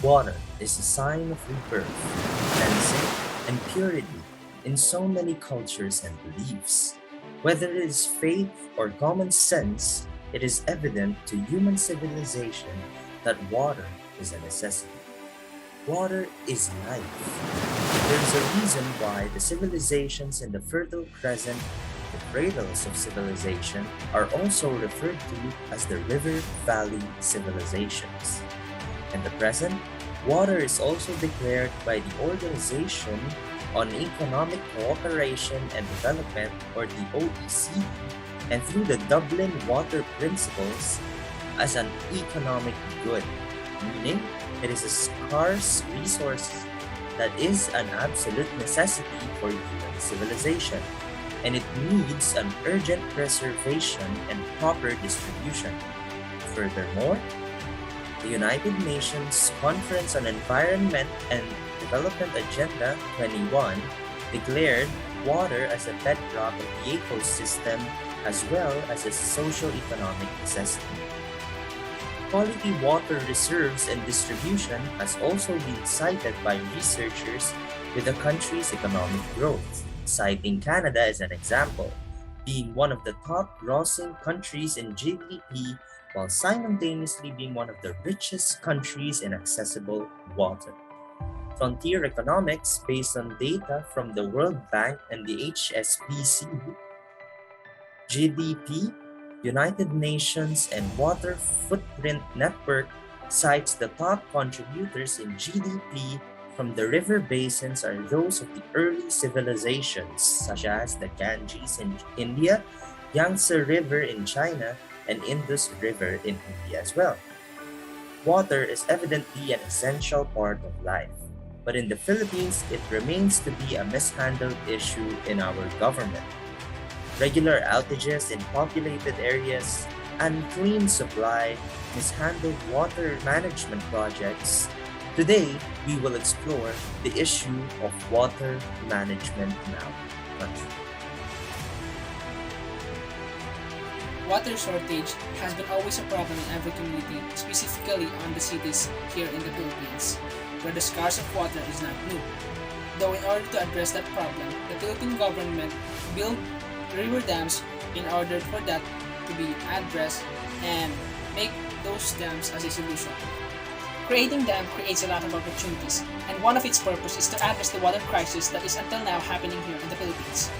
water is a sign of rebirth, cleansing, and purity in so many cultures and beliefs. Whether it is faith or common sense, it is evident to human civilization that water is a necessity. Water is life. There is a reason why the civilizations in the Fertile Crescent, the cradles of civilization, are also referred to as the River Valley civilizations. In the present, water is also declared by the Organization on Economic Cooperation and Development, or the OECD, and through the Dublin Water Principles as an economic good, meaning it is a scarce resource that is an absolute necessity for human civilization, and it needs an urgent preservation and proper distribution. Furthermore, the United Nations Conference on Environment and Development Agenda 21 declared water as a bedrock of the ecosystem as well as a socio-economic necessity. Quality water reserves and distribution has also been cited by researchers with the country's economic growth, citing Canada as an example, being one of the top grossing countries in GDP while simultaneously being one of the richest countries in accessible water. Frontier economics, based on data from the World Bank and the HSBC, GDP, United Nations, and Water Footprint Network cites the top contributors in GDP from the river basins are those of the early civilizations, such as the Ganges in India, Yangtze River in China, and Indus River in India as well. Water is evidently an essential part of life, but in the Philippines, it remains to be a mishandled issue in our government. Regular outages in populated areas, unclean supply, mishandled water management projects. Today, we will explore the issue of water management in our country. Water shortage has been always a problem in every community, specifically on the cities here in the Philippines, where the scarce of water is not new. Though in order to address that problem, the Philippine government built river dams in order for that to be addressed and make those dams as a solution. Creating dam creates a lot of opportunities, and one of its purposes is to address the water crisis that is until now happening here in the Philippines.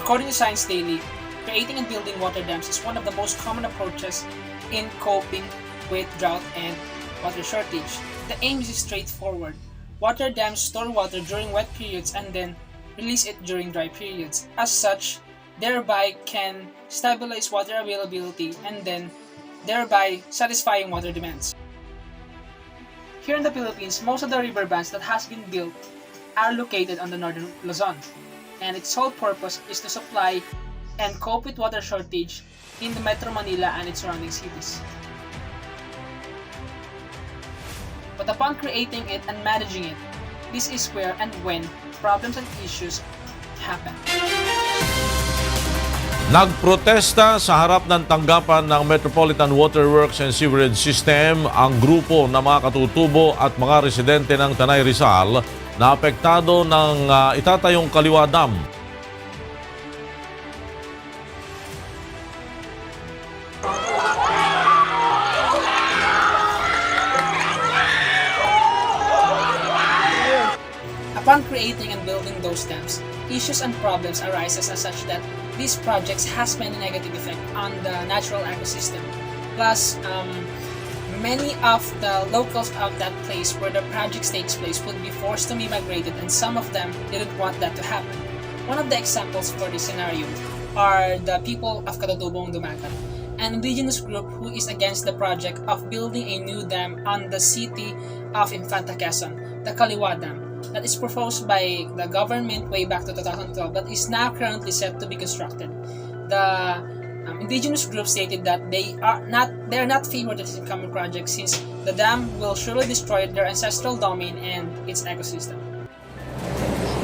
According to Science Daily, creating and building water dams is one of the most common approaches in coping with drought and water shortage. The aim is straightforward. Water dams store water during wet periods and then release it during dry periods. As such, thereby can stabilize water availability and then thereby satisfying water demands. Here in the Philippines, most of the river banks that has been built are located on the northern Luzon, and its sole purpose is to supply and cope with water shortage in the Metro Manila and its surrounding cities. But upon creating it and managing it, this is where and when problems and issues happen. Nagprotesta sa harap ng tanggapan ng Metropolitan Water Works and Sewerage System ang grupo ng mga katutubo at mga residente ng Tanay Rizal na apektado ng itatayong Kaliwa Dam. Upon creating and building those dams, issues and problems arises as such that these projects has many negative effect on the natural ecosystem. Plus, many of the locals of that place where the project takes place would be forced to be migrated, and some of them didn't want that to happen. One of the examples for this scenario are the people of Katutubong Dumagat, an indigenous group who is against the project of building a new dam on the city of Infanta Quezon, the Kaliwa Dam, that is proposed by the government way back to 2012 that is now currently set to be constructed. The indigenous group stated that they are not favored of this incoming project since the dam will surely destroy their ancestral domain and its ecosystem.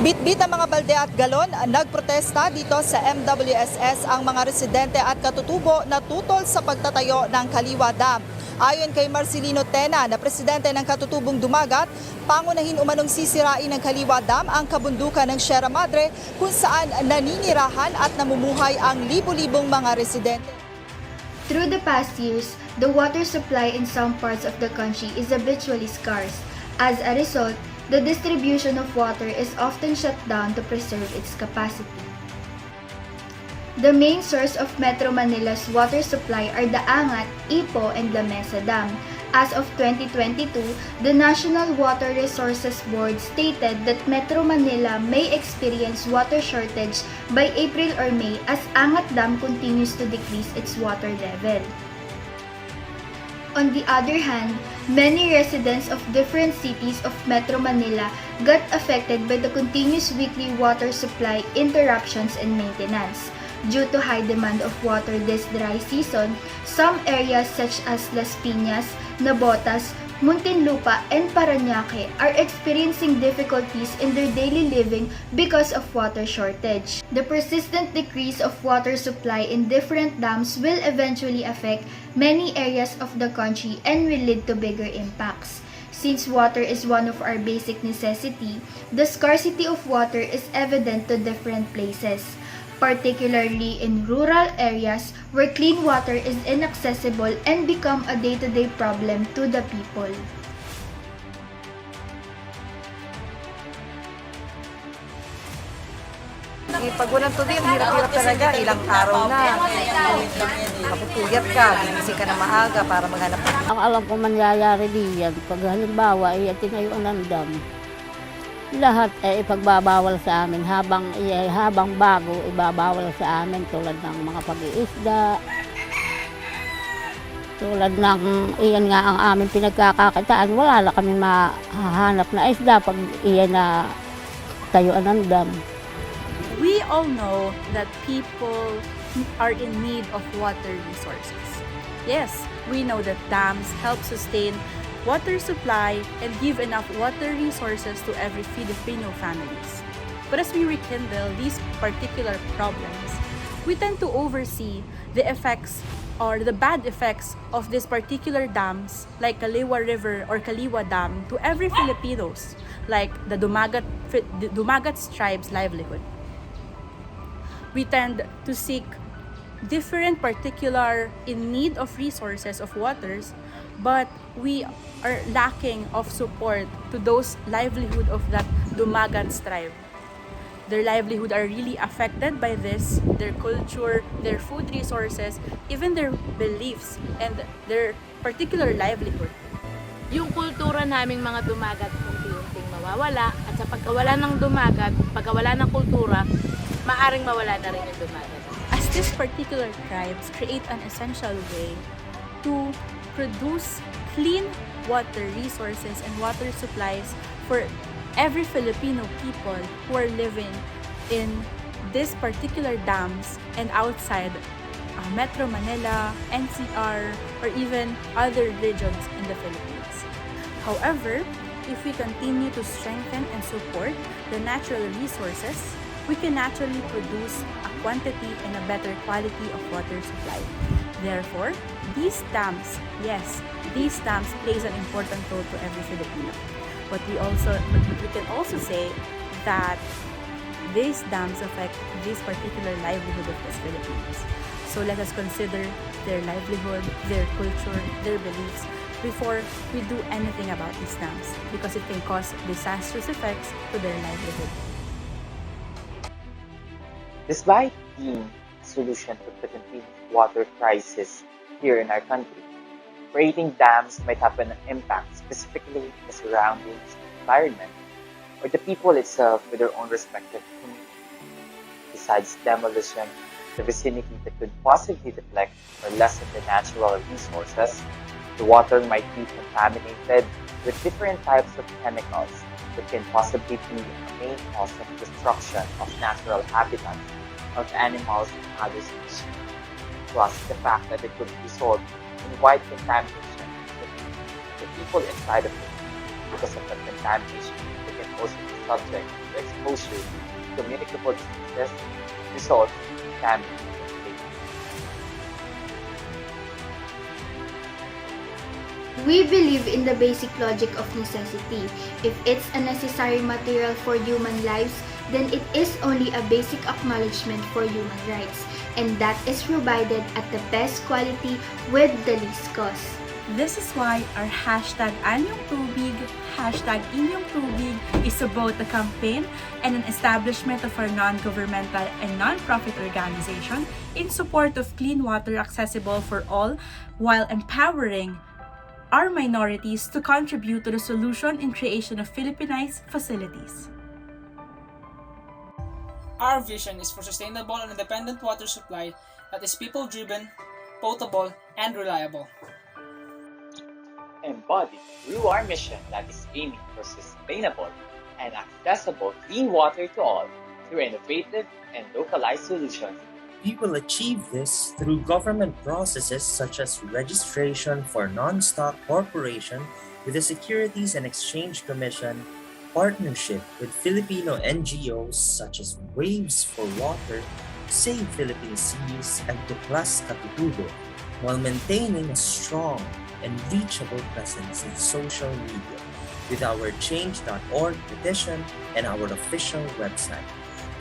Bitbit ang mga balde at galon, nagprotesta dito sa MWSS ang mga residente at katutubo na tutol sa pagtatayo ng Kaliwa Dam. Ayon kay Marcelino Tena na presidente ng Katutubong Dumagat, pangunahin umanong sisirain ng Kaliwa Dam ang kabundukan ng Sierra Madre kung saan naninirahan at namumuhay ang libu-libong mga residente. Through the past years, the water supply in some parts of the country is habitually scarce. As a result, the distribution of water is often shut down to preserve its capacity. The main source of Metro Manila's water supply are the Angat, Ipo, and La Mesa Dam. As of 2022, the National Water Resources Board stated that Metro Manila may experience water shortage by April or May as Angat Dam continues to decrease its water level. On the other hand, many residents of different cities of Metro Manila got affected by the continuous weekly water supply interruptions and maintenance. Due to high demand of water this dry season, some areas such as Las Piñas, Nabotas, Muntinlupa, and Parañaque are experiencing difficulties in their daily living because of water shortage. The persistent decrease of water supply in different dams will eventually affect many areas of the country and will lead to bigger impacts. Since water is one of our basic necessities, the scarcity of water is evident to different places, particularly in rural areas where clean water is inaccessible and become a day-to-day problem to the people. Pag walang tubig, hirap-hirap talaga. Ilang araw na. Kaputuyat ka, gigising ka na maaga para maghanap. Ang alam ko mangyayari diyan, pag halimbawa ay tinayuan ng dam, lahat ay ipagbabawal sa amin habang bago ibabawal sa amin tulad ng mga pag-iisda, tulad ng iyan nga ang aming pinagkakakitaan, wala na kami mahahanap na isda pag iyan na tayuan ng dam. We all know that people are in need of water resources. Yes, we know that dams help sustain water supply and give enough water resources to every Filipino families. But as we rekindle these particular problems, we tend to oversee the effects or the bad effects of these particular dams like Kaliwa River or Kaliwa Dam to every Filipinos, like the Dumagat tribe's livelihood. We tend to seek different particular in need of resources of waters, but we are lacking of support to those livelihood of that Dumagat tribe. Their livelihood are really affected by this, their culture, their food resources, even their beliefs and their particular livelihood. Yung kultura naming mga Dumagat unti-unting mawawala at sa pagkawala ng Dumagat, pagkawala ng kultura, maaring mawala na rin yung Dumagat. As these particular tribes create an essential way to produce clean water resources and water supplies for every Filipino people who are living in these particular dams and outside Metro Manila, NCR, or even other regions in the Philippines. However, if we continue to strengthen and support the natural resources, we can naturally produce a quantity and a better quality of water supply. Therefore, these dams, yes, these dams plays an important role to every Filipino. But we can also say that these dams affect this particular livelihood of these Filipinos. So let us consider their livelihood, their culture, their beliefs before we do anything about these dams, because it can cause disastrous effects to their livelihood. Despite being a solution to the continued water crisis here in our country, creating dams might have an impact specifically in the surroundings, environment, or the people itself with their own respective community. Besides demolition, the vicinity that could possibly deflect or lessen the natural resources, the water might be contaminated with different types of chemicals that can possibly be a main cause of destruction of natural habitats of animals and other species. Plus, the fact that it could result in wide contamination of the people inside of it. Because of the contamination, they can also be subject to exposure to communicable diseases, result in damage to the We believe in the basic logic of necessity. If it's a necessary material for human lives, then it is only a basic acknowledgement for human rights, and that is provided at the best quality with the least cost. This is why our hashtag Anyong Tubig, hashtag Inyong Tubig is about a campaign and an establishment of our non-governmental and non-profit organization in support of clean water accessible for all while empowering our minorities to contribute to the solution in creation of Filipinized facilities. Our vision is for sustainable and independent water supply that is people-driven, potable, and reliable. Embodied through our mission that is aiming for sustainable and accessible clean water to all through innovative and localized solutions. We will achieve this through government processes such as registration for non-stock corporation with the Securities and Exchange Commission, partnership with Filipino NGOs such as Waves for Water, Save Philippine Seas, and Tuklas Katutubo, while maintaining a strong and reachable presence in social media with our Change.org petition and our official website.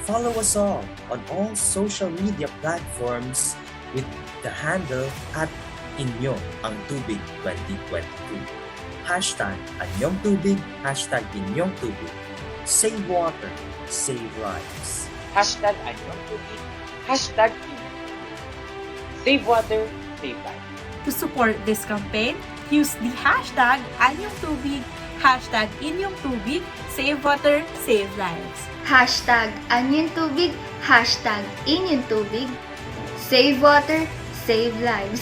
Follow us all on all social media platforms with the handle at Inyong Ang Tubig 2022. Hashtag Anyong Tubig, hashtag Inyong Tubig. Save water, save lives. Hashtag Anyong Tubig, hashtag Inyong Tubig. Save water, save life. To support this campaign, use the hashtag Anyong Tubig, hashtag Inyong Tubig, save water, save lives. Hashtag Anyong Tubig, hashtag Inyong Tubig. Save water, save lives.